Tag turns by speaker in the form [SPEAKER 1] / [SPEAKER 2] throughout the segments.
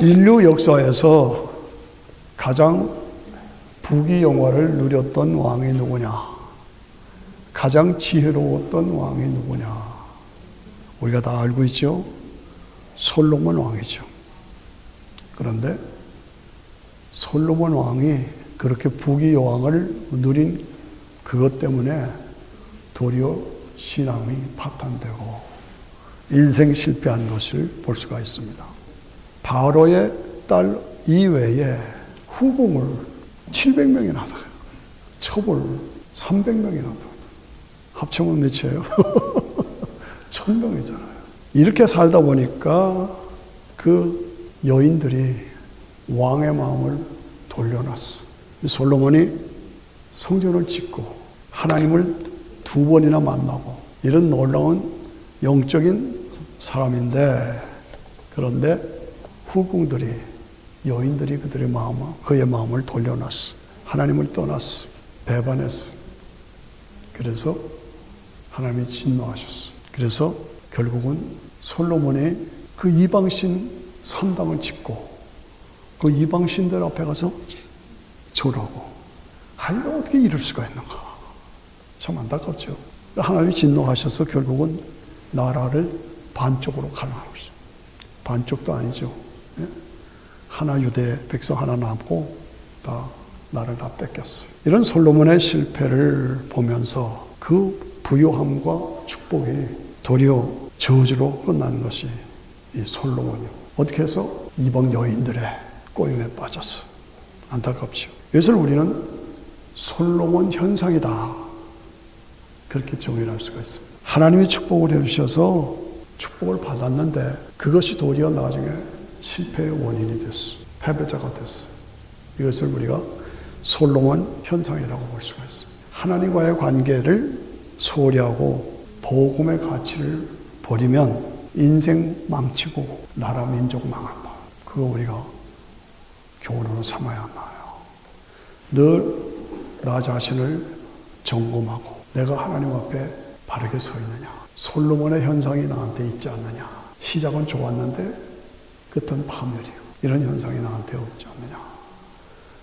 [SPEAKER 1] 인류 역사에서 가장 부귀영화를 누렸던 왕이 누구냐? 가장 지혜로웠던 왕이 누구냐? 우리가 다 알고 있죠? 솔로몬 왕이죠. 그런데 솔로몬 왕이 그렇게 부귀영화를 누린 그것 때문에 도리어 신앙이 파탄되고 인생 실패한 것을 볼 수가 있습니다. 바로의 딸 이외에 후궁을 700명이나 다 첩을 300명이나 다 합치면 몇이에요? 1000명이잖아요. 이렇게 살다 보니까 그 여인들이 왕의 마음을 돌려놨어. 솔로몬이 성전을 짓고 하나님을 2번이나 만나고 이런 놀라운 영적인 사람인데, 그런데 후궁들이, 여인들이 그의 마음을 돌려놨어. 하나님을 떠났어. 배반했어. 그래서 하나님이 진노하셨어. 그래서 결국은 솔로몬이 그 이방신 산당을 짓고 그 이방신들 앞에 가서 절하고, 하여간 어떻게 이럴 수가 있는가. 참 안타깝죠. 하나님이 진노하셔서 결국은 나라를 반쪽으로 갈라놓으셨어요. 반쪽도 아니죠. 하나 유대 백성 하나 남고 다 나를 다 뺏겼어요. 이런 솔로몬의 실패를 보면서 그 부요함과 축복이 도리어 저주로 끝난 것이 이 솔로몬이요. 어떻게 해서 이방 여인들의 꼬임에 빠졌어. 안타깝죠. 이것을 우리는 솔로몬 현상이다, 그렇게 정의할 수가 있습니다. 하나님이 축복을 해주셔서 축복을 받았는데 그것이 도리어 나중에 실패의 원인이 됐어. 패배자가 됐어. 이것을 우리가 솔로몬 현상이라고 볼 수가 있습니다. 하나님과의 관계를 소홀히 하고 복음의 가치를 버리면 인생 망치고 나라 민족 망한다. 그거 우리가 교훈으로 삼아야 하나요? 늘 나 자신을 점검하고 내가 하나님 앞에 바르게 서 있느냐, 솔로몬의 현상이 나한테 있지 않느냐, 시작은 좋았는데 끝은 파멸이요, 이런 현상이 나한테 없지 않느냐,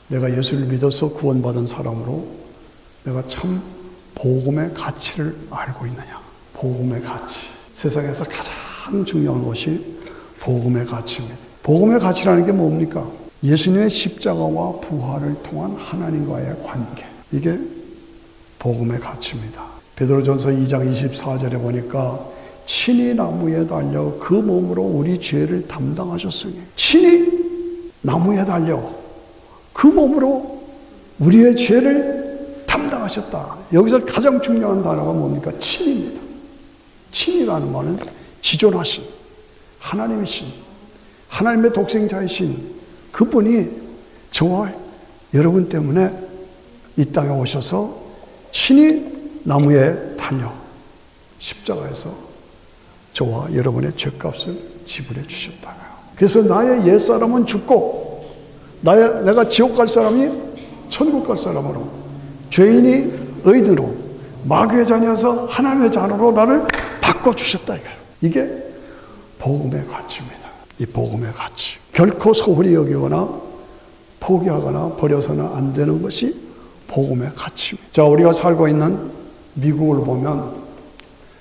[SPEAKER 1] 내가 예수를 믿어서 구원받은 사람으로 내가 참 복음의 가치를 알고 있느냐. 복음의 가치, 세상에서 가장 중요한 것이 복음의 가치입니다. 복음의 가치라는 게 뭡니까? 예수님의 십자가와 부활을 통한 하나님과의 관계, 이게 복음의 가치입니다. 베드로전서 2장 24절에 보니까 친히 나무에 달려 그 몸으로 우리 죄를 담당하셨으니, 친히 나무에 달려 그 몸으로 우리의 죄를 담당하셨다. 여기서 가장 중요한 단어가 뭡니까? 친입니다. 친이라는 말은 지존하신 하나님이신, 하나님의 독생자이신 그분이 저와 여러분 때문에 이 땅에 오셔서 친히 나무에 달려 십자가에서 저와 여러분의 죄값을 지불해 주셨다고요. 그래서 나의 옛사람은 죽고 내가 지옥 갈 사람이 천국 갈 사람으로, 죄인이 의인으로, 마귀의 자녀여서 하나님의 자녀로 나를 바꿔주셨다 이거예요. 이게 복음의 가치입니다. 이 복음의 가치, 결코 소홀히 여기거나 포기하거나 버려서는 안 되는 것이 복음의 가치입니다. 자, 우리가 살고 있는 미국을 보면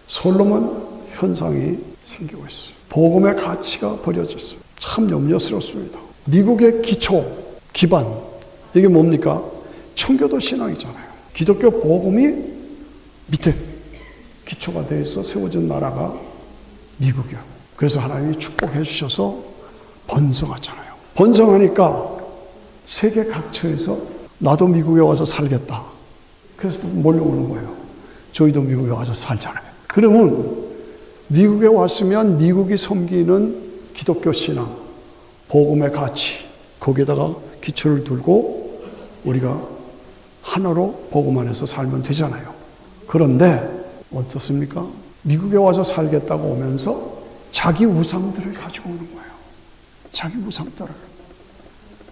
[SPEAKER 1] 솔로몬 현상이 생기고 있어요. 복음의 가치가 버려졌어요. 참 염려스럽습니다. 미국의 기반, 이게 뭡니까? 청교도 신앙이잖아요. 기독교 복음이 밑에 기초가 되어 있어 세워진 나라가 미국이에요. 그래서 하나님이 축복해 주셔서 번성하잖아요. 번성하니까 세계 각처에서 나도 미국에 와서 살겠다, 그래서 몰려오는 거예요. 저희도 미국에 와서 살잖아요. 그러면 미국에 왔으면 미국이 섬기는 기독교 신앙, 복음의 가치, 거기에다가 기초를 두고 우리가 하나로 복음 안에서 살면 되잖아요. 그런데 어떻습니까? 미국에 와서 살겠다고 오면서 자기 우상들을 가지고 오는 거예요. 자기 우상들을.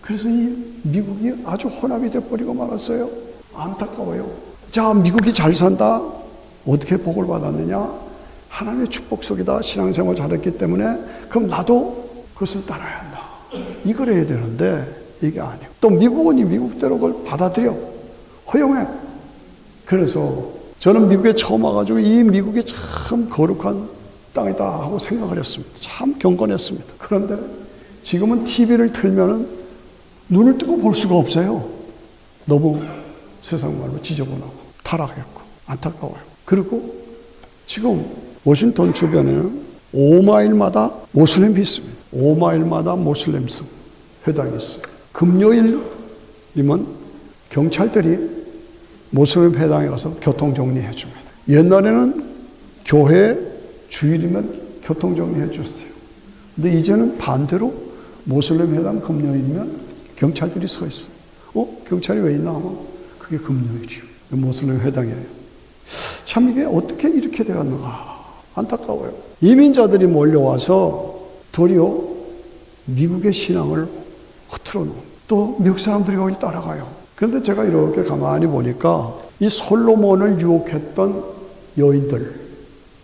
[SPEAKER 1] 그래서 이 미국이 아주 혼합이 돼버리고 말았어요. 안타까워요. 자, 미국이 잘 산다. 어떻게 복을 받았느냐? 하나님의 축복 속이다 신앙생활 잘했기 때문에 그럼 나도 그것을 따라야 한다. 이걸 해야 되는데 이게 아니에요. 또 미국은 이 미국대로 그걸 받아들여. 허용해. 그래서 저는 미국에 처음 와가지고 이 미국이 참 거룩한 땅이다 하고 생각을 했습니다. 참 경건했습니다. 그런데 지금은 TV를 틀면은 눈을 뜨고 볼 수가 없어요. 너무 세상 말로 지저분하고 타락했고 안타까워요. 그리고 지금 워싱턴 주변에는 5마일마다 모슬림이 있습니다. 5마일마다 모슬림 회당이 있어요. 금요일이면 경찰들이 모슬림 회당에 가서 교통 정리해 줍니다. 옛날에는 교회 주일이면 교통 정리해 줬어요. 근데 이제는 반대로 모슬림 회당 금요일이면 경찰들이 서 있어요. 경찰이 왜 있나 하면 그게 금요일이요. 모슬림 회당이에요. 참 이게 어떻게 이렇게 되었는가 안타까워요. 이민자들이 몰려와서 도리어 미국의 신앙을 흐트러 놓은 또 미국 사람들이 거기 따라가요. 그런데 제가 이렇게 가만히 보니까 이 솔로몬을 유혹했던 여인들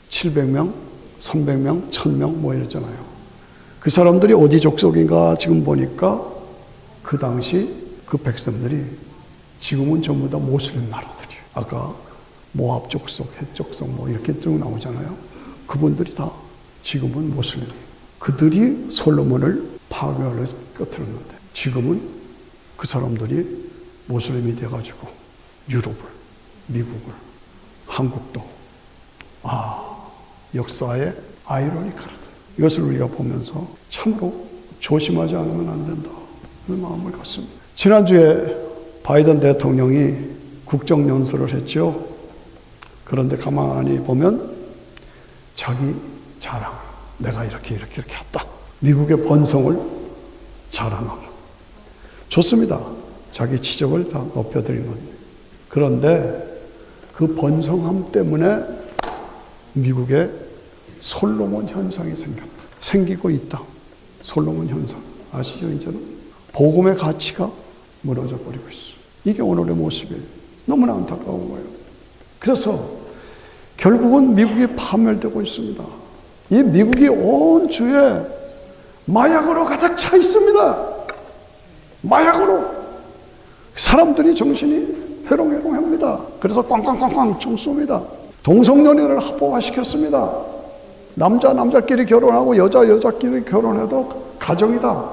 [SPEAKER 1] 700명, 300명, 1000명 뭐 이랬잖아요. 그 사람들이 어디 족속인가 지금 보니까 그 당시 그 백성들이 지금은 전부 다 모슬림 나라들이에요. 아까 모압 족속, 헷 족속 뭐 이렇게 쭉 나오잖아요. 그분들이 다 지금은 모슬림이에요. 그들이 솔로몬을 파괴하려 껴들었는데 지금은 그 사람들이 모슬림이 돼가지고 유럽을, 미국을, 한국도 역사의 아이러니컬하다. 이것을 우리가 보면서 참으로 조심하지 않으면 안 된다. 그런 마음을 갖습니다. 지난주에 바이든 대통령이 국정연설을 했죠. 그런데 가만히 보면 자기 자랑, 내가 이렇게 했다. 미국의 번성을 자랑하고 좋습니다. 자기 지적을 다 높여드린 겁니다. 그런데 그 번성함 때문에 미국에 솔로몬 현상이 생기고 있다. 솔로몬 현상. 아시죠? 이제는 복음의 가치가 무너져 버리고 있어요. 이게 오늘의 모습이에요. 너무나 안타까운 거예요. 그래서 결국은 미국이 파멸되고 있습니다. 이 미국이 온 주에 마약으로 가득 차 있습니다. 마약으로. 사람들이 정신이 해롱해롱합니다. 그래서 꽝꽝꽝꽝 총 쏩니다. 동성연애를 합법화시켰습니다. 남자끼리 결혼하고 여자끼리 결혼해도 가정이다.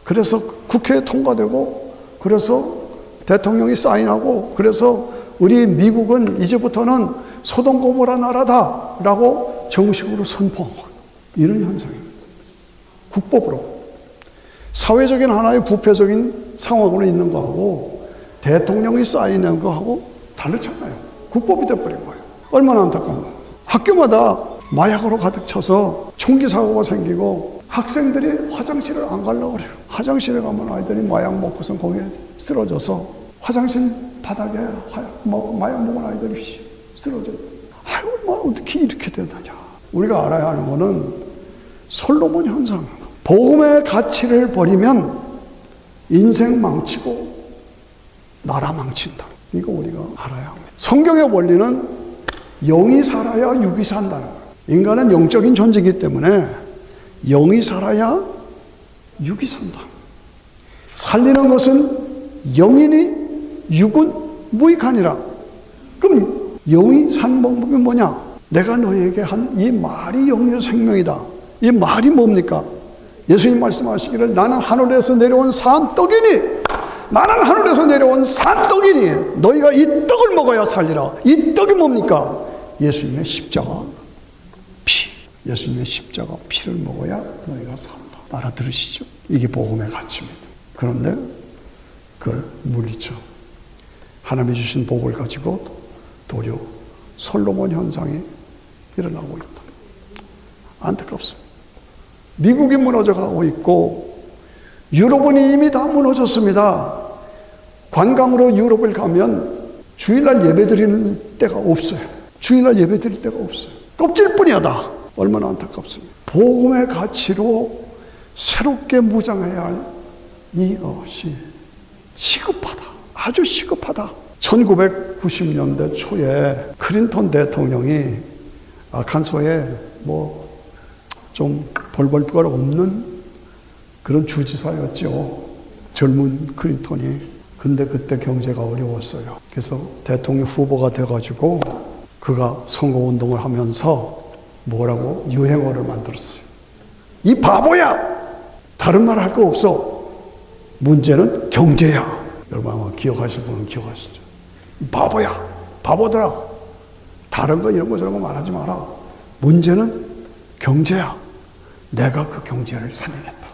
[SPEAKER 1] 그래서 국회에 통과되고 그래서 대통령이 사인하고 그래서 우리 미국은 이제부터는 소돔 고모라 나라다라고 정식으로 선포하고 이런 현상입니다. 국법으로. 사회적인 하나의 부패적인 상황으로 있는 거하고 대통령이 사인한 거하고 다르잖아요. 국법이 돼버린 거예요. 얼마나 안타까운 거예요. 학교마다 마약으로 가득 차서 총기 사고가 생기고 학생들이 화장실을 안 가려고 그래요. 화장실에 가면 아이들이 마약 먹고서 거기에 쓰러져서 화장실 바닥에 마약 먹은 아이들이 쓰러져 있다. 얼마나 어떻게 이렇게 되느냐. 우리가 알아야 하는 거는 솔로몬 현상. 복음의 가치를 버리면 인생 망치고 나라 망친다. 이거 우리가 알아야 합니다. 성경의 원리는 영이 살아야 육이 산다는 거예요. 인간은 영적인 존재이기 때문에 영이 살아야 육이 산다. 살리는 것은 영이니 육은 무익하니라. 그럼 영이 사는 방법이 뭐냐? 내가 너에게 한 이 말이 영이요 생명이다. 이 말이 뭡니까? 예수님 말씀하시기를 나는 하늘에서 내려온 산떡이니 나는 하늘에서 내려온 산떡이니 너희가 이 떡을 먹어야 살리라. 이 떡이 뭡니까? 예수님의 십자가 피. 예수님의 십자가 피를 먹어야 너희가 산다. 알아들으시죠? 이게 복음의 가치입니다. 그런데 그걸 물리쳐 하나님이 주신 복을 가지고 도리어 솔로몬 현상이 일어나고 있다. 안타깝습니다. 미국이 무너져가고 있고 유럽은 이미 다 무너졌습니다. 관광으로 유럽을 가면 주일날 예배드리는 때가 없어요. 주일날 예배드릴 때가 없어요. 껍질뿐이야다. 얼마나 안타깝습니다. 복음의 가치로 새롭게 무장해야 할 이것이 시급하다. 아주 시급하다. 1990년대 초에 클린턴 대통령이 아칸소에 좀 벌벌 거 없는 그런 주지사였죠. 젊은 클린턴이. 근데 그때 경제가 어려웠어요. 그래서 대통령 후보가 돼가지고 그가 선거운동을 하면서 뭐라고 유행어를 만들었어요. 이 바보야! 다른 말 할 거 없어. 문제는 경제야. 여러분 아마 기억하실 분은 기억하시죠. 이 바보야! 바보들아! 다른 거 이런 거 저런 거 말하지 마라. 문제는 경제야. 내가 그 경제를 살리겠다.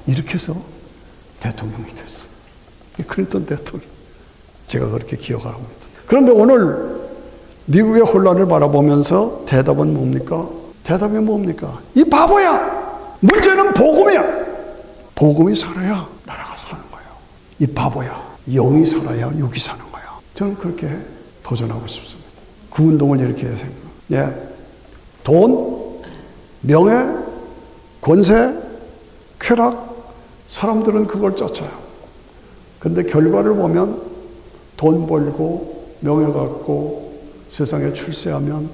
[SPEAKER 1] 이렇게 해서 대통령이 됐어. 클린턴 대통령. 제가 그렇게 기억을 합니다. 그런데 오늘 미국의 혼란을 바라보면서 대답은 뭡니까? 대답이 뭡니까? 이 바보야! 문제는 복음이야! 복음이 살아야 나라가 사는 거예요. 이 바보야! 영이 살아야 육이 사는 거예요. 저는 그렇게 도전하고 싶습니다. 그 운동을 이렇게 생각해요. 돈, 명예, 권세, 쾌락, 사람들은 그걸 쫓아요. 근데 결과를 보면 돈 벌고 명예 갖고 세상에 출세하면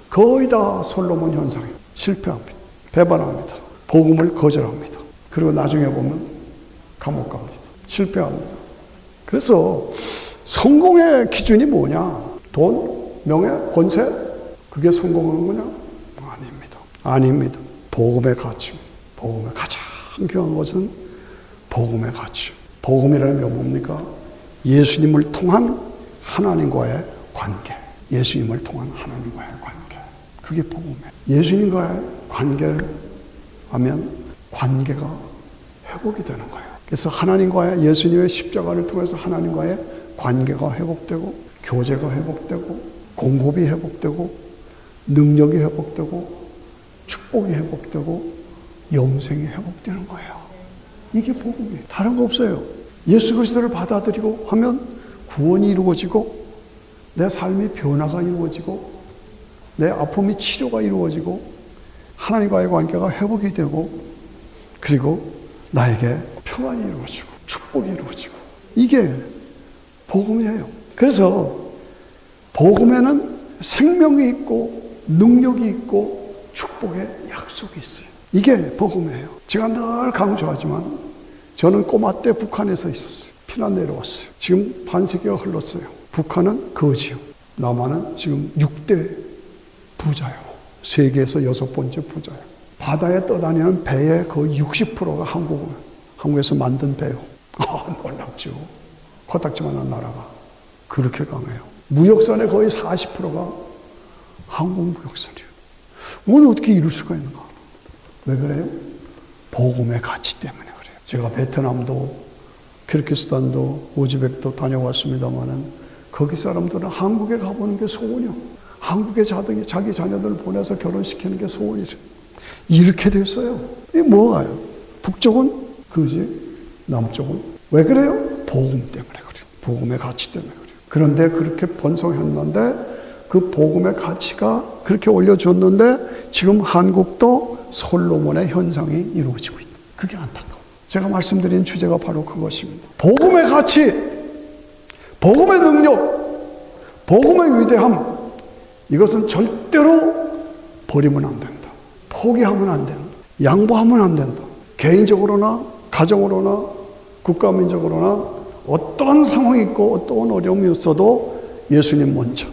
[SPEAKER 1] 거의 다 솔로몬 현상이에요. 실패합니다. 배반합니다. 복음을 거절합니다. 그리고 나중에 보면 감옥 갑니다. 실패합니다. 그래서 성공의 기준이 뭐냐? 돈, 명예, 권세? 그게 성공하는 거냐? 아닙니다. 아닙니다. 복음의 가치. 복음의 가장 귀한 것은 복음의 가치. 복음이라는 게 뭡니까? 예수님을 통한 하나님과의 관계. 예수님을 통한 하나님과의 관계. 그게 복음이에요. 예수님과의 관계를 하면 관계가 회복이 되는 거예요. 그래서 하나님과의 예수님의 십자가를 통해서 하나님과의 관계가 회복되고 교제가 회복되고 공급이 회복되고 능력이 회복되고 축복이 회복되고 영생이 회복되는 거예요. 이게 복음이에요. 다른 거 없어요. 예수 그리스도를 받아들이고 하면 구원이 이루어지고 내 삶의 변화가 이루어지고 내 아픔이 치료가 이루어지고 하나님과의 관계가 회복이 되고 그리고 나에게 평안이 이루어지고 축복이 이루어지고 이게 복음이에요. 그래서 복음에는 생명이 있고 능력이 있고 축복의 약속이 있어요. 이게 복음이에요. 제가 늘 강조하지만 저는 꼬마 때 북한에서 있었어요. 피난 내려왔어요. 지금 반세기가 흘렀어요. 북한은 거지요. 남한은 지금 6대 부자요. 세계에서 6번째 부자요. 바다에 떠다니는 배의 거의 60%가 한국에서 만든 배요. 놀랍죠. 코딱지만한 나라가 그렇게 강해요. 무역선의 거의 40%가 한국 무역선이에요. 오늘 어떻게 이룰 수가 있는가? 왜 그래요? 복음의 가치 때문에 그래요. 제가 베트남도 키르기스탄도 우즈벡도 다녀왔습니다마는 거기 사람들은 한국에 가보는 게 소원이요. 한국에 자기 자녀들을 보내서 결혼시키는 게 소원이죠. 이렇게 됐어요. 이게 뭐가요? 북쪽은 그지, 남쪽은 왜 그래요? 복음 때문에 그래요. 복음의 가치 때문에 그래요. 그런데 그렇게 번성했는데 그 복음의 가치가 그렇게 올려줬는데 지금 한국도 솔로몬의 현상이 이루어지고 있다. 그게 안타까워. 제가 말씀드린 주제가 바로 그것입니다. 복음의 가치, 복음의 능력, 복음의 위대함, 이것은 절대로 버리면 안 된다. 포기하면 안 된다. 양보하면 안 된다. 개인적으로나 가정으로나 국가민족으로나 어떤 상황이 있고 어떤 어려움이 있어도 예수님 먼저.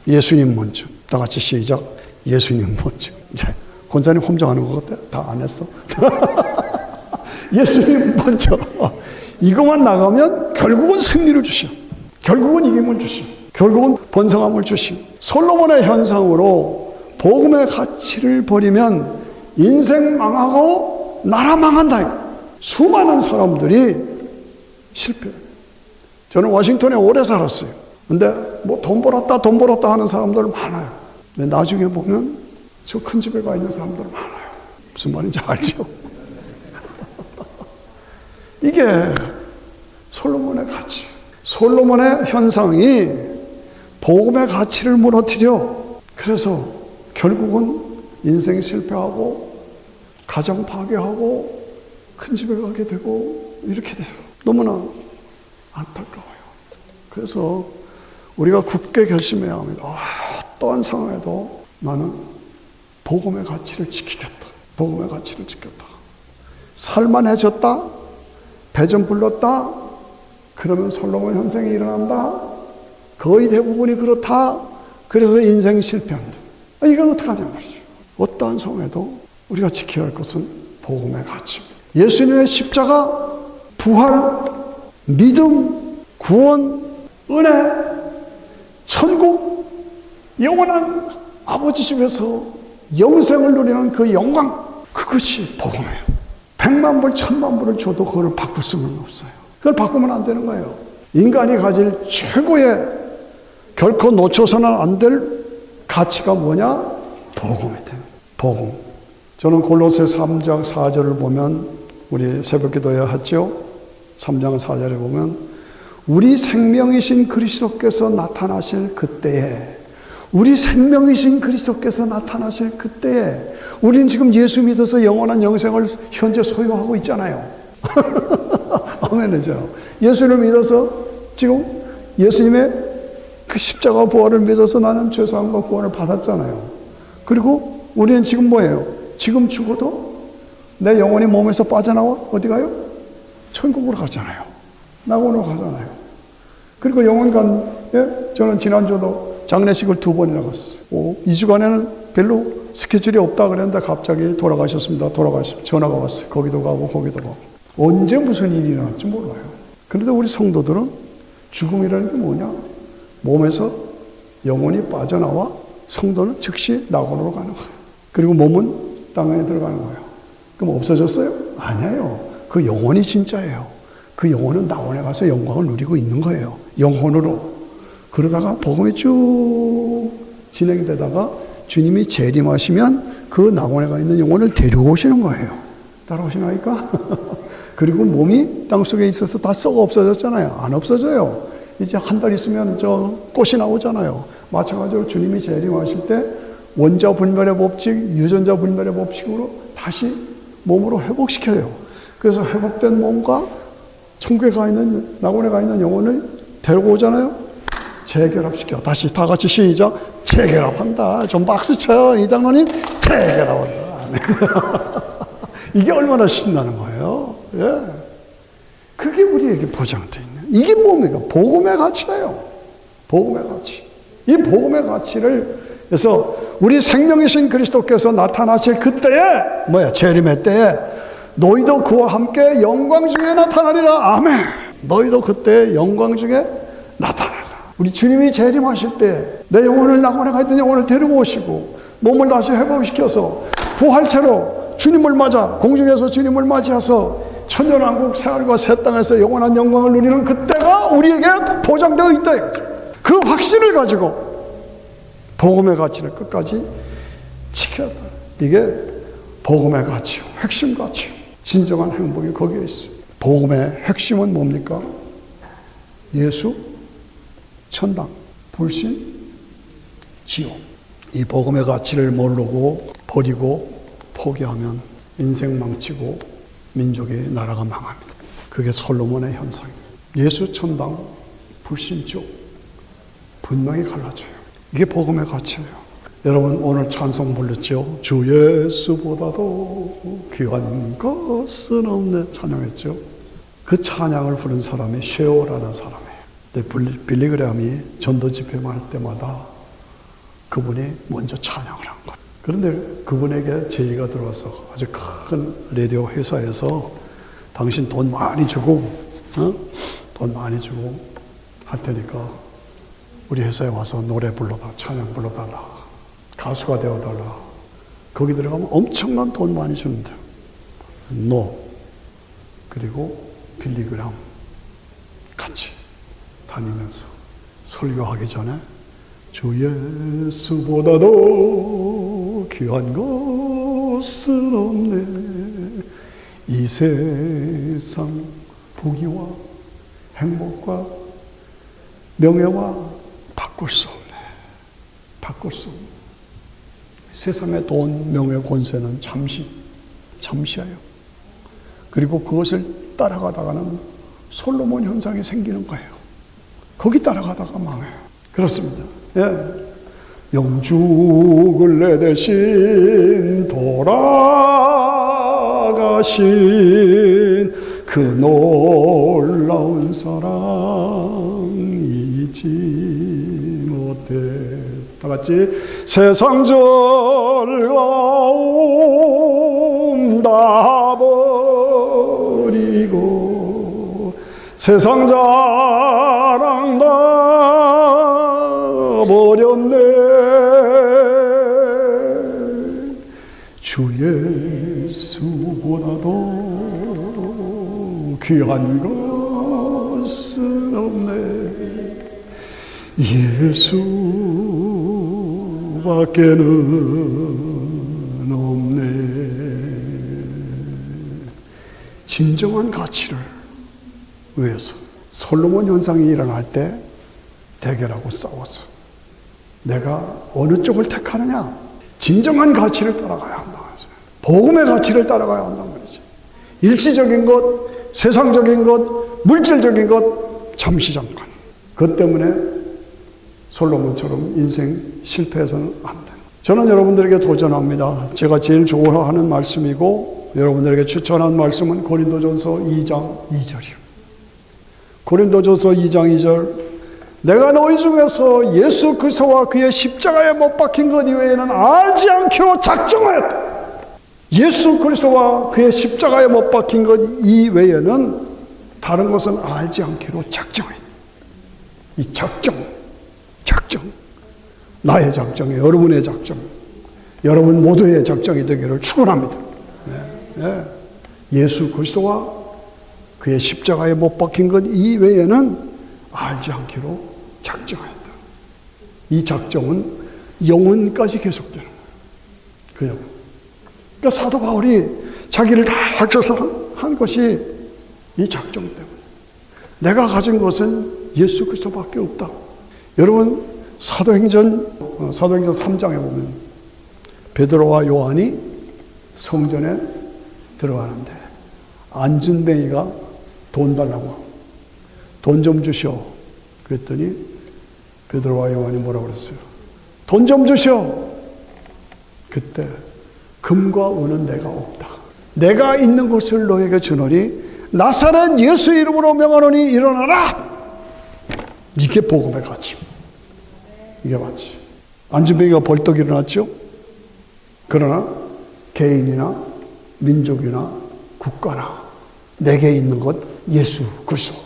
[SPEAKER 1] 예수님 먼저. 다 같이 시작. 예수님 먼저. 권사님 혼자 하는 것 같아? 다 안 했어? 예수님 먼저. 이것만 나가면 결국은 승리를 주셔. 결국은 이김을 주셔. 결국은 번성함을 주시고 솔로몬의 현상으로 복음의 가치를 버리면 인생 망하고 나라 망한다. 수많은 사람들이 실패해요. 저는 워싱턴에 오래 살았어요. 근데 뭐 돈 벌었다 하는 사람들 많아요. 근데 나중에 보면 저 큰 집에 가 있는 사람들 많아요. 무슨 말인지 알죠? 이게 솔로몬의 가치. 솔로몬의 현상이 복음의 가치를 무너뜨려. 그래서 결국은 인생 실패하고 가정 파괴하고 큰 집에 가게 되고 이렇게 돼요. 너무나 안타까워요. 그래서 우리가 굳게 결심해야 합니다. 어떠한 상황에도 나는 복음의 가치를 지키겠다. 복음의 가치를 지켰다. 살만해졌다, 배 좀 불렀다, 그러면 솔로몬 현상이 일어난다. 거의 대부분이 그렇다. 그래서 인생 실패한다. 이건 어떡하냐 말이죠. 어떠한 성에도 우리가 지켜야 할 것은 복음의 가치입니다. 예수님의 십자가, 부활, 믿음, 구원, 은혜, 천국, 영원한 아버지 집에서 영생을 누리는 그 영광, 그것이 복음이에요. 100만 불, 1000만 불을 줘도 그걸 바꿀 수는 없어요. 그걸 바꾸면 안 되는 거예요. 인간이 가질 최고의 결코 놓쳐서는 안 될 가치가 뭐냐? 복음이다. 복음. 저는 골로새 3장 4절을 보면, 우리 새벽기도에 했죠. 3장 4절에 보면 우리 생명이신 그리스도께서 나타나실 그때에, 우리 생명이신 그리스도께서 나타나실 그때에, 우리는 지금 예수 믿어서 영원한 영생을 현재 소유하고 있잖아요. 아멘이죠. 예수를 믿어서 지금 예수님의 그 십자가 부활을 믿어서 나는 죄사함과 구원을 받았잖아요. 그리고 우리는 지금 뭐예요? 지금 죽어도 내 영혼이 몸에서 빠져나와 어디 가요? 천국으로 가잖아요. 낙원으로 가잖아요. 그리고 영원관에 저는 지난주도 장례식을 2번이나 갔어요. 2주간에는 별로 스케줄이 없다 그랬는데 갑자기 돌아가셨습니다. 전화가 왔어요. 거기도 가고 거기도 가고. 언제 무슨 일이 일어날지 몰라요. 그런데 우리 성도들은 죽음이라는 게 뭐냐? 몸에서 영혼이 빠져나와 성도는 즉시 낙원으로 가는 거예요. 그리고 몸은 땅에 들어가는 거예요. 그럼 없어졌어요? 아니에요. 그 영혼이 진짜예요. 그 영혼은 낙원에 가서 영광을 누리고 있는 거예요. 영혼으로. 그러다가 복음이 쭉 진행되다가 주님이 재림하시면 그 낙원에 가 있는 영혼을 데려오시는 거예요. 따라오시나니까? 그리고 몸이 땅속에 있어서 다 썩어 없어졌잖아요. 안 없어져요. 이제 한 달 있으면 저 꽃이 나오잖아요. 마찬가지로 주님이 재림하실 때 원자 분별의 법칙, 유전자 분별의 법칙으로 다시 몸으로 회복시켜요. 그래서 회복된 몸과 천국에 가 있는, 낙원에 가 있는 영혼을 데려오잖아요. 재결합시켜. 다시 다 같이 시작. 재결합한다. 좀 박수 쳐요. 이 장로님. 재결합한다. 이게 얼마나 신나는 거예요. 예. 그게 우리에게 보장되어 있는. 이게 뭡니까? 복음의 가치예요. 복음의 가치. 이 복음의 가치를, 그래서 우리 생명이신 그리스도께서 나타나실 그때에, 재림의 때에 너희도 그와 함께 영광 중에 나타나리라. 아멘. 너희도 그때 영광 중에 나타나리라. 우리 주님이 재림하실 때 내 영혼을, 낙원에 가 있던 영혼을 데리고 오시고 몸을 다시 회복시켜서 부활체로 주님을 맞아, 공중에서 주님을 맞이해서 천년왕국 생활과 새 땅에서 영원한 영광을 누리는 그때가 우리에게 보장되어 있다. 그 확신을 가지고 복음의 가치를 끝까지 지켜야 돼. 이게 복음의 가치요, 핵심 가치요. 진정한 행복이 거기에 있어요. 복음의 핵심은 뭡니까? 예수, 천당, 불신, 지옥. 이 복음의 가치를 모르고 버리고 포기하면 인생 망치고 민족의 나라가 망합니다. 그게 솔로몬의 현상입니다. 예수, 천당, 불신, 지옥 분명히 갈라져요. 이게 복음의 가치예요. 여러분 오늘 찬송 불렀죠? 주 예수보다도 귀한 것은 없네 찬양했죠? 그 찬양을 부른 사람이 쉐오라는 사람이에요. 빌리그램이 전도 집회만 할 때마다 그분이 먼저 찬양을 한 거예요. 그런데 그분에게 제의가 들어와서 아주 큰 라디오 회사에서 당신 돈 많이 주고 돈 많이 주고 할 테니까 우리 회사에 와서 노래 불러달라, 찬양 불러달라, 가수가 되어달라. 거기 들어가면 엄청난 돈 많이 주는데 그리고 빌리그램 같이 다니면서 설교하기 전에 주 예수보다도 귀한 것은 없네. 이 세상 부귀와 행복과 명예와 바꿀 수 없네. 바꿀 수 없네. 세상의 돈, 명예, 권세는 잠시예요. 그리고 그것을 따라가다가는 솔로몬 현상이 생기는 거예요. 거기 따라가다가 망해요. 그렇습니다. 예. 영죽을 내 대신 돌아가신 하신 그 놀라운 사랑 잊지 못해. 다 같이 세상 즐거움 다 버리고 세상 자랑 다 버렸네. 주 예수보다도 귀한 것은 없네. 예수밖에는 없네. 진정한 가치를 위해서 솔로몬 현상이 일어날 때 대결하고 싸웠어. 내가 어느 쪽을 택하느냐? 진정한 가치를 따라가야 한다. 복음의 가치를 따라가야 한단 말이지. 일시적인 것, 세상적인 것, 물질적인 것 잠시 잠깐. 그것 때문에 솔로몬처럼 인생 실패해서는 안 돼. 저는 여러분들에게 도전합니다. 제가 제일 좋아하는 말씀이고 여러분들에게 추천한 말씀은 고린도전서 2장 2절이요. 고린도전서 2장 2절. 내가 너희 중에서 예수 그리스도와 그의 십자가에 못 박힌 것 이외에는 알지 않기로 작정하였다. 예수 그리스도와 그의 십자가에 못 박힌 것 이외에는 다른 것은 알지 않기로 작정했다. 이 작정. 나의 작정이 여러분의 작정, 여러분 모두의 작정이 되기를 축원합니다. 예수 그리스도와 그의 십자가에 못 박힌 것 이외에는 알지 않기로 작정했다. 이 작정은 영혼까지 계속되는 거예요. 그러니까 사도 바울이 자기를 다 합쳐서 한 것이 이 작정 때문에. 내가 가진 것은 예수 그리스도밖에 없다. 여러분 사도행전 3장에 보면 베드로와 요한이 성전에 들어가는데 안진뱅이가 돈 달라고 돈 좀 주시오. 그랬더니 베드로와 요한이 뭐라고 그랬어요? 돈 좀 주시오. 그때 금과 은은 내가 없다. 내가 있는 것을 너에게 주노니 나사렛 예수 이름으로 명하노니 일어나라. 이게 복음의 가치. 이게 맞지. 안진뱅이가 벌떡 일어났죠. 그러나 개인이나 민족이나 국가나 내게 있는 것 예수 그리스도.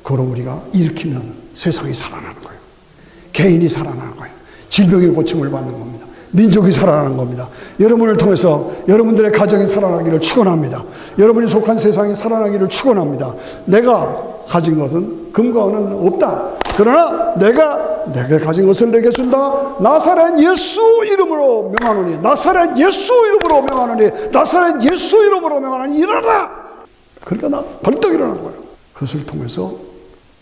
[SPEAKER 1] 그걸 우리가 일으키면 세상이 살아나는 거예요. 개인이 살아나는 거예요. 질병의 고침을 받는 겁니다. 민족이 살아나는 겁니다. 여러분을 통해서 여러분들의 가정이 살아나기를 축원합니다. 여러분이 속한 세상이 살아나기를 축원합니다. 내가 가진 것은 금과 은은 없다. 그러나 내가 가진 것을 내게 준다. 나사렛 예수 이름으로 명하노니, 나사렛 예수 이름으로 명하노니, 나사렛 예수 이름으로 명하노니 일어나라. 그러니까 나 벌떡 일어나는 거예요. 그것을 통해서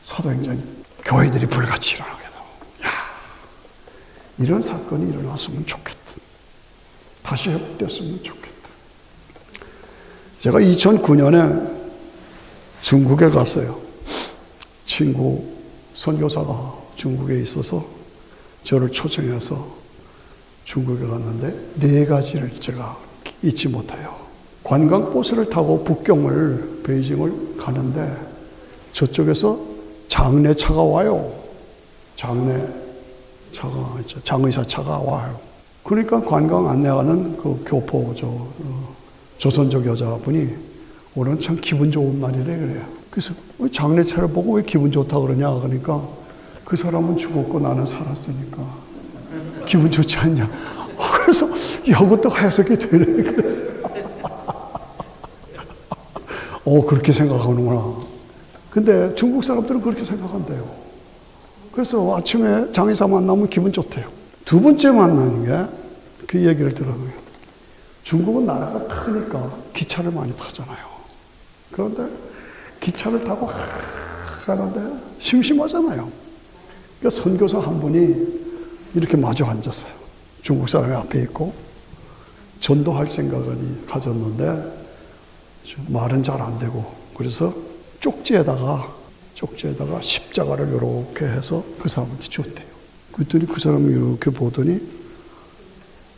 [SPEAKER 1] 사도행전 교회들이 불같이 일어나게 되고, 야, 이런 사건이 일어났으면 좋겠다. 다시 회복됐으면 좋겠다. 제가 2009년에 중국에 갔어요. 친구 선교사가 중국에 있어서 저를 초청해서 중국에 갔는데 4가지를 제가 잊지 못해요. 관광버스를 타고 북경을 베이징을 가는데 저쪽에서 장례차가 와요. 장례차가 있죠. 장의사 차가 와요. 그러니까 관광 안내하는 그 교포 조선족 여자분이 오늘 참 기분 좋은 날이래 그래요. 그래서 장례차를 보고 왜 기분 좋다 그러냐 그러니까 그 사람은 죽었고 나는 살았으니까 기분 좋지 않냐. 그래서 이것도 하얗게 되네. 그래서 그렇게 생각하는구나. 근데 중국 사람들은 그렇게 생각한대요. 그래서 아침에 장의사 만나면 기분 좋대요. 두 번째 만나는 게 그 얘기를 들어요. 중국은 나라가 크니까 기차를 많이 타잖아요. 그런데 기차를 타고 가는데 심심하잖아요. 그러니까 선교사 한 분이 이렇게 마주 앉았어요. 중국 사람이 앞에 있고 전도할 생각을 가졌는데 말은 잘 안 되고 그래서 쪽지에다가 십자가를 이렇게 해서 그 사람한테 줬대요. 그랬더니 그 사람이 이렇게 보더니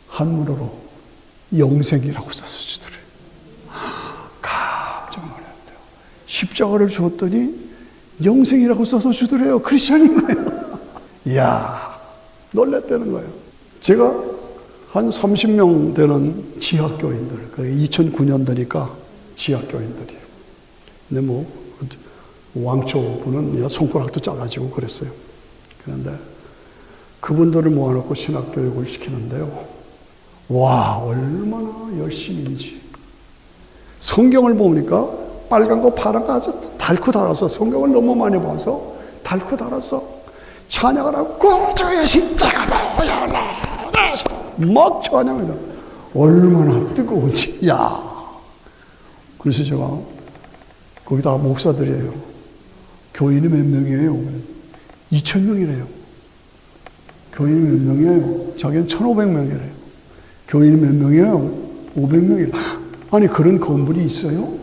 [SPEAKER 1] 한문으로 영생이라고 써서 주더래요. 십자가를 주었더니 영생이라고 써서 주더래요. 크리스천인 거예요. 이야, 놀랬다는 거예요. 제가 한 30명 되는 지학교인들, 2009년도니까 지학교인들이에요. 근데 뭐 왕초부는 손가락도 잘라지고 그랬어요. 그런데 그분들을 모아놓고 신학교육을 시키는데요. 와, 얼마나 열심인지. 성경을 보니까 빨간 거 파란 거 아주 달고 달아서, 성경을 너무 많이 봐서 달고 달아서 찬양을 하고 구주의 십자가 보여라 막 찬양을 해요. 얼마나 뜨거운지. 야, 그래서 제가 거기다 목사들이에요. 교인이 몇 명이에요? 2,000명이래요. 교인이 몇 명이에요? 자기는 1,500명이래요. 교인이 몇 명이에요? 500명이래요. 아니, 그런 건물이 있어요?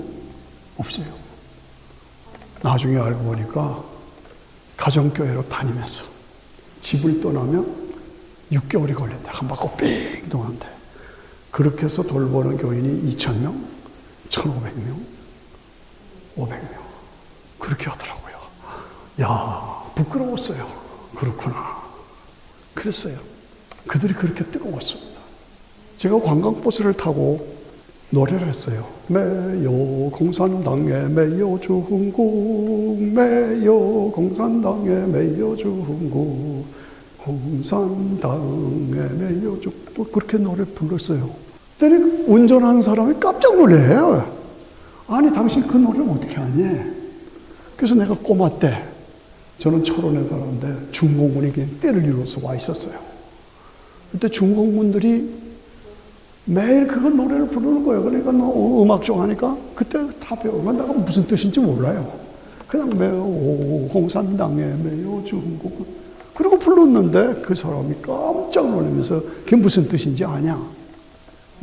[SPEAKER 1] 없어요. 나중에 알고 보니까 가정교회로 다니면서 집을 떠나면 6개월이 걸린다. 한 바퀴 삥 도는데. 그렇게 해서 돌보는 교인이 2,000명, 1,500명, 500명. 그렇게 하더라고요. 야, 부끄러웠어요. 그렇구나. 그랬어요. 그들이 그렇게 뜨거웠습니다. 제가 관광버스를 타고 노래를 했어요. 매여 공산당에 매여 중국, 매여 공산당에 매여 중국, 공산당에 매여 중국. 또 그렇게 노래 불렀어요. 그랬더니 운전하는 사람이 깜짝 놀래요. 아니, 당신 그 노래를 어떻게 하니? 그래서 내가 꼬마 때, 저는 철원에 살았는데 중공군이 그냥 때를 이루어서 와 있었어요. 그때 중공군들이 매일 그 노래를 부르는 거예요. 그러니까 너 음악 좋아하니까 그때 다 배우면 내가 무슨 뜻인지 몰라요. 그냥 매우 홍산당에 매우 중국. 그리고 불렀는데 그 사람이 깜짝 놀라면서 그게 무슨 뜻인지 아냐.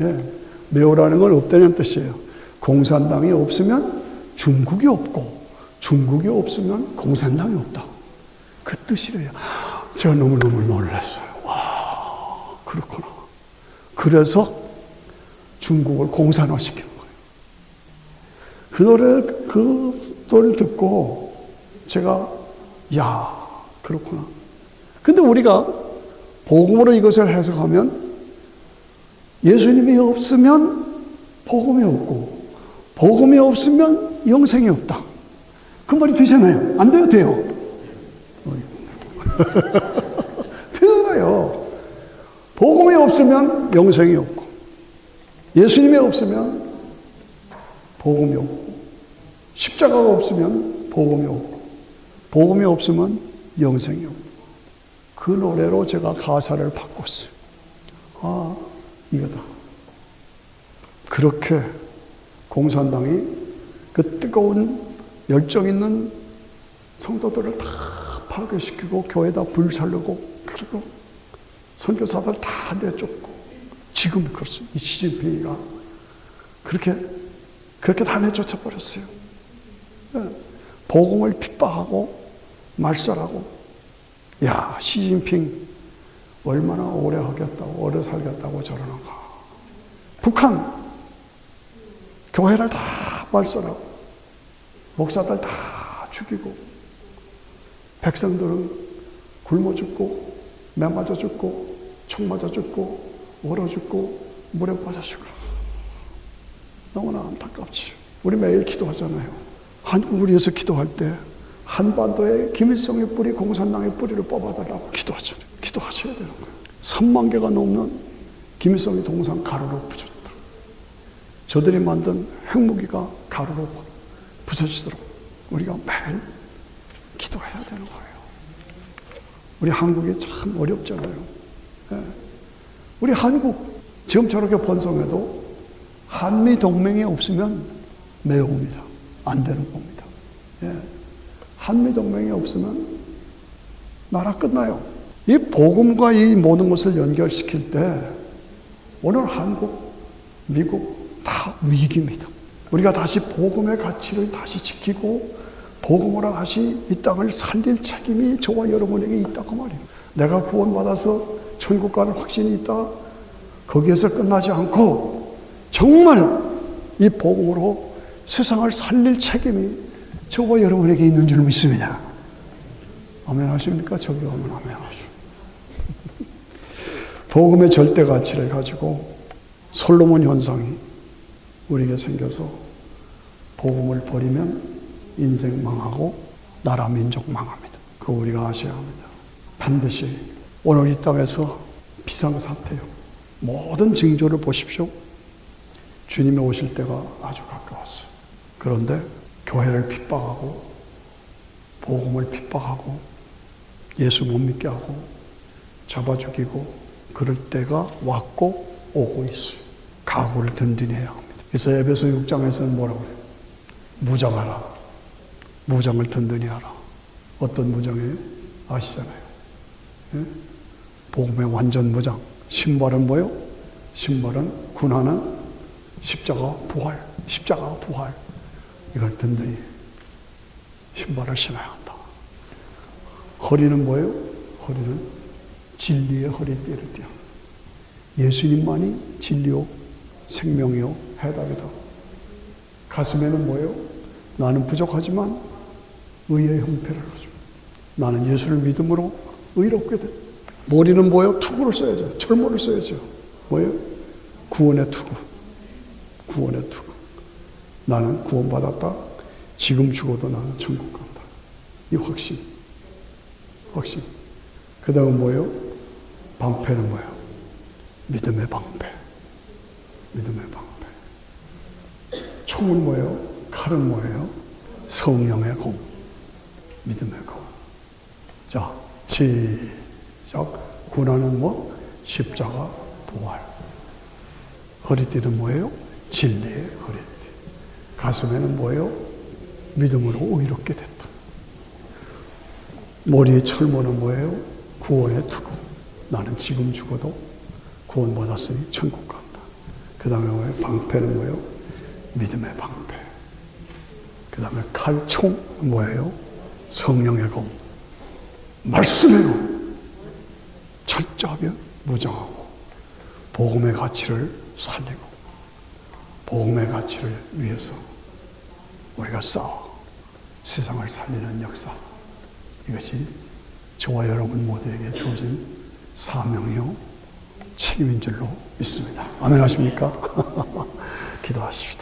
[SPEAKER 1] 예. 매우라는 건 없다는 뜻이에요. 공산당이 없으면 중국이 없고 중국이 없으면 공산당이 없다. 그 뜻이래요. 제가 너무너무 놀랐어요. 와, 그렇구나. 그래서 중국을 공산화시키는 거예요. 그 노래를 듣고 제가, 야, 그렇구나. 근데 우리가 복음으로 이것을 해석하면 예수님이 없으면 복음이 없고, 복음이 없으면 영생이 없다. 그 말이 되잖아요. 안 돼요? 돼요. 되잖아요. 복음이 없으면 영생이 없고, 예수님이 없으면 복음이 없고, 십자가가 없으면 복음이 없고, 복음이 없으면 영생이 없고. 그 노래로 제가 가사를 바꿨어요. 아, 이거다. 그렇게 공산당이 그 뜨거운 열정 있는 성도들을 다 파괴시키고 교회에다 불살르고, 그리고 선교사들 다 내쫓고, 지금 그렇습니다. 이 시진핑이가 그렇게 다 내쫓아 버렸어요. 복음을 핍박하고 말살하고. 야, 시진핑 얼마나 오래 하겠다고, 오래 살겠다고 저러는가. 북한 교회를 다 말살하고 목사들 다 죽이고, 백성들은 굶어 죽고, 매 맞아 죽고, 총 맞아 죽고, 얼어 죽고, 물에 빠져 죽고. 너무나 안타깝지. 우리 매일 기도하잖아요. 한국을 위해서 기도할 때 한반도에 김일성의 뿌리, 공산당의 뿌리를 뽑아달라고 기도하잖아요. 기도하셔야 되는 거예요. 3만 개가 넘는 김일성의 동상 가루로 부서지도록, 저들이 만든 핵무기가 가루로 부서지도록 우리가 매일 기도해야 되는 거예요. 우리 한국이 참 어렵잖아요. 예. 우리 한국 지금 저렇게 번성해도 한미 동맹이 없으면 매우입니다. 안 되는 겁니다. 예. 한미 동맹이 없으면 나라 끝나요. 이 복음과 이 모든 것을 연결시킬 때 오늘 한국, 미국 다 위기입니다. 우리가 다시 복음의 가치를 다시 지키고 복음으로 다시 이 땅을 살릴 책임이 저와 여러분에게 있다고 말이에요. 내가 구원받아서 천국 가는 확신이 있다. 거기에서 끝나지 않고 정말 이 복음으로 세상을 살릴 책임이 저와 여러분에게 있는 줄 믿습니다. 아멘 하십니까? 저기 오면 아멘 하십시오. 복음의 절대 가치를 가지고 솔로몬 현상이 우리에게 생겨서 복음을 버리면 인생 망하고 나라 민족 망합니다. 그거 우리가 아셔야 합니다. 반드시 오늘 이 땅에서 비상사태요. 모든 징조를 보십시오. 주님이 오실 때가 아주 가까웠어요. 그런데 교회를 핍박하고 복음을 핍박하고 예수 못 믿게 하고 잡아 죽이고 그럴 때가 왔고 오고 있어요. 각오를 든든히 해야 합니다. 그래서 에베소 6장에서는 뭐라고 그래요? 무장하라. 무장을 든든히 하라. 어떤 무장이에요? 아시잖아요. 예? 복음의 완전 무장. 신발은 뭐예요? 신발은 군하는 십자가 부활. 십자가 부활. 이걸 든든히 신발을 신어야 한다. 허리는 뭐예요? 허리는 진리의 허리띠를 띠야. 예수님만이 진리요 생명이요 해답이다. 가슴에는 뭐예요? 나는 부족하지만 의의 형패를 하죠. 나는 예수를 믿음으로 의롭게 돼. 머리는 뭐예요? 투구를 써야죠. 철모를 써야죠. 뭐예요? 구원의 투구. 구원의 투구. 나는 구원받았다. 지금 죽어도 나는 천국 간다. 이 확신. 확신. 그 다음은 뭐예요? 방패는 뭐예요? 믿음의 방패. 믿음의 방패. 총은 뭐예요? 칼은 뭐예요? 성령의 검. 믿음의 검. 자, 시작. 군하는 뭐? 십자가 부활. 허리띠는 뭐예요? 진리의 허리띠. 가슴에는 뭐예요? 믿음으로 의롭게 됐다. 머리의 철모는 뭐예요? 구원의 투구. 나는 지금 죽어도 구원받았으니 천국 간다. 그 다음에 뭐예요? 방패는 뭐예요? 믿음의 방패. 그 다음에 칼총 뭐예요? 성령의 검. 말씀으로 철저하게 무장하고 복음의 가치를 살리고 복음의 가치를 위해서 우리가 싸워 세상을 살리는 역사. 이것이 저와 여러분 모두에게 주어진 사명이요 책임인 줄로 믿습니다. 아멘 하십니까? 기도하십시다.